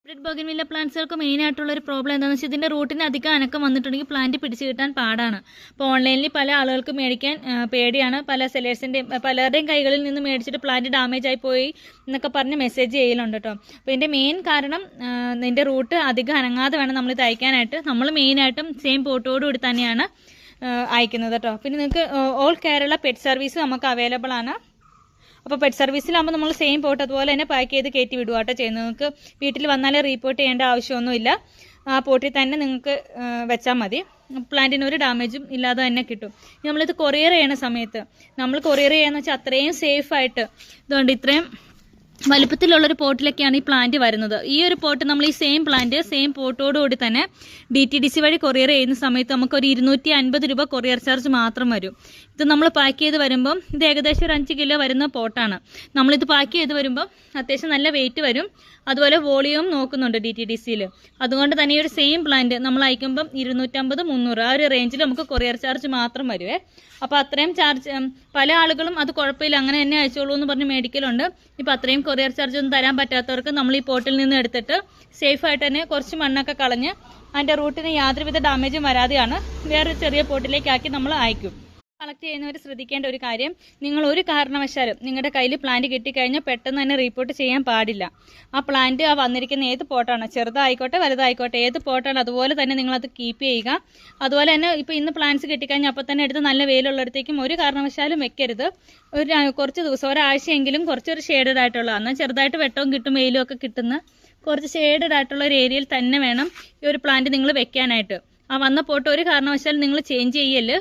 Hybrid bougainvillea പ്ലാന്റ്സുകൾക്ക് main ആയിട്ടുള്ള ഒരു problem എന്താണെന്ന് വെച്ചാൽ ഇതിൻ്റെ റൂട്ടിന് അധികം അനക്കം വന്നിട്ടുണ്ടെങ്കിൽ പ്ലാന്റ് പിടിച്ച് കിട്ടാൻ പാടാണ്. അപ്പോൾ ഓൺലൈനിൽ പല ആളുകൾക്ക് മേടിക്കാൻ പേടിയാണ്. പല സെല്ലേഴ്സിൻ്റെയും പലരുടെയും കൈകളിൽ നിന്ന് മേടിച്ചിട്ട് പ്ലാന്റ് ഡാമേജ് ആയി പോയി എന്നൊക്കെ പറഞ്ഞ് മെസ്സേജ് ചെയ്യലുണ്ട് കേട്ടോ. അപ്പോൾ ഇതിൻ്റെ മെയിൻ കാരണം ഇതിൻ്റെ റൂട്ട് അധികം അനങ്ങാതെ വേണം നമ്മൾ ഇത് അയക്കാനായിട്ട്. നമ്മൾ മെയിനായിട്ടും സെയിം പോട്ടോടുകൂടി തന്നെയാണ് അയക്കുന്നത് കേട്ടോ. പിന്നെ നിങ്ങൾക്ക് ഓൾ കേരള പെറ്റ് സർവീസ് നമുക്ക് അവൈലബിൾ ആണ്. അപ്പോൾ പെറ്റ് സർവീസിലാകുമ്പോൾ നമ്മൾ സെയിം പോട്ട് അതുപോലെ തന്നെ പാക്ക് ചെയ്ത് കയറ്റി വിടുക കേട്ടോ ചെയ്യുന്നത്. നിങ്ങൾക്ക് വീട്ടിൽ വന്നാലേ റിപ്പോർട്ട് ചെയ്യേണ്ട ആവശ്യമൊന്നുമില്ല. ആ പോട്ടിൽ തന്നെ നിങ്ങൾക്ക് വെച്ചാൽ മതി. പ്ലാന്റിന് ഒരു ഡാമേജും ഇല്ലാതെ തന്നെ കിട്ടും. നമ്മളിത് കൊറിയർ ചെയ്യണ സമയത്ത് നമ്മൾ കൊറിയർ ചെയ്യാന്ന് വെച്ചാൽ അത്രയും സേഫായിട്ട് ഇതുകൊണ്ട് ഇത്രയും വലുപ്പത്തിലുള്ളൊരു പോട്ടിലൊക്കെയാണ് ഈ പ്ലാന്റ് വരുന്നത്. ഈ ഒരു പോട്ട് നമ്മൾ ഈ സെയിം പ്ലാന്റ് സെയിം പോട്ടോടുകൂടി തന്നെ DTDC വഴി കൊറിയർ ചെയ്യുന്ന സമയത്ത് നമുക്കൊരു 250 രൂപ കൊറിയർ ചാർജ് മാത്രം വരും. ഇത് നമ്മൾ പാക്ക് ചെയ്ത് വരുമ്പം ഇത് ഏകദേശം ഒരു 5 കിലോ വരുന്ന പോട്ടാണ്. നമ്മളിത് പാക്ക് ചെയ്ത് വരുമ്പം അത്യാവശ്യം നല്ല വെയിറ്റ് വരും. അതുപോലെ വോളിയം നോക്കുന്നുണ്ട് DTDCയിൽ. അതുകൊണ്ട് തന്നെ ഈ ഒരു സെയിം പ്ലാന്റ് നമ്മൾ അയക്കുമ്പം 250-300 ആ ഒരു റേഞ്ചിൽ നമുക്ക് കൊറിയർ ചാർജ് മാത്രം വരുവേ. അപ്പോൾ അത്രയും ചാർജ് പല ആളുകളും അത് കുഴപ്പമില്ല അങ്ങനെ തന്നെ അയച്ചോളൂ എന്ന് പറഞ്ഞ് മേടിക്കലുണ്ട്. ഇപ്പോൾ അത്രയും കൊറിയർ ചാർജ് ഒന്നും തരാൻ പറ്റാത്തവർക്ക് നമ്മൾ ഈ പോട്ടിൽ നിന്ന് എടുത്തിട്ട് സേഫായിട്ട് തന്നെ കുറച്ച് മണ്ണൊക്കെ കളഞ്ഞ് അതിൻ്റെ റൂട്ടിന് യാതൊരുവിധ ഡാമേജും വരാതെയാണ് വേറൊരു ചെറിയ പോട്ടിലേക്കാക്കി നമ്മൾ അയക്കും. കളക്ട് ചെയ്യുന്നവർ ശ്രദ്ധിക്കേണ്ട ഒരു കാര്യം, നിങ്ങൾ ഒരു കാരണവശാലും നിങ്ങളുടെ കയ്യിൽ പ്ലാന്റ് കിട്ടിക്കഴിഞ്ഞാൽ പെട്ടെന്ന് തന്നെ റിപ്പോർട്ട് ചെയ്യാൻ പാടില്ല. ആ പ്ലാന്റ് ആ വന്നിരിക്കുന്ന ഏത് പോട്ടാണ്, ചെറുതായിക്കോട്ടെ വലുതായിക്കോട്ടെ ഏത് പോട്ടാണ് അതുപോലെ തന്നെ നിങ്ങളത് കീപ്പ് ചെയ്യുക. അതുപോലെ തന്നെ ഇപ്പോൾ ഇന്ന് പ്ലാന്റ്സ് കിട്ടിക്കഴിഞ്ഞാൽ അപ്പോൾ തന്നെ എടുത്ത് നല്ല വെയിലുള്ളിടത്തേക്കും ഒരു കാരണവശാലും വെക്കരുത്. കുറച്ച് ദിവസം ഒരാഴ്ചയെങ്കിലും കുറച്ചൊരു ഷെയ്ഡഡ് ആയിട്ടുള്ള എന്നാൽ ചെറുതായിട്ട് വെട്ടവും കിട്ടും വെയിലും ഒക്കെ കിട്ടുന്ന കുറച്ച് ഷെയ്ഡഡ് ആയിട്ടുള്ള ഒരു ഏരിയയിൽ തന്നെ വേണം ഈ ഒരു പ്ലാന്റ് നിങ്ങൾ വെക്കാനായിട്ട്. ആ വന്ന പോട്ട് ഒരു കാരണവശാലും നിങ്ങൾ ചേഞ്ച് ചെയ്യല്.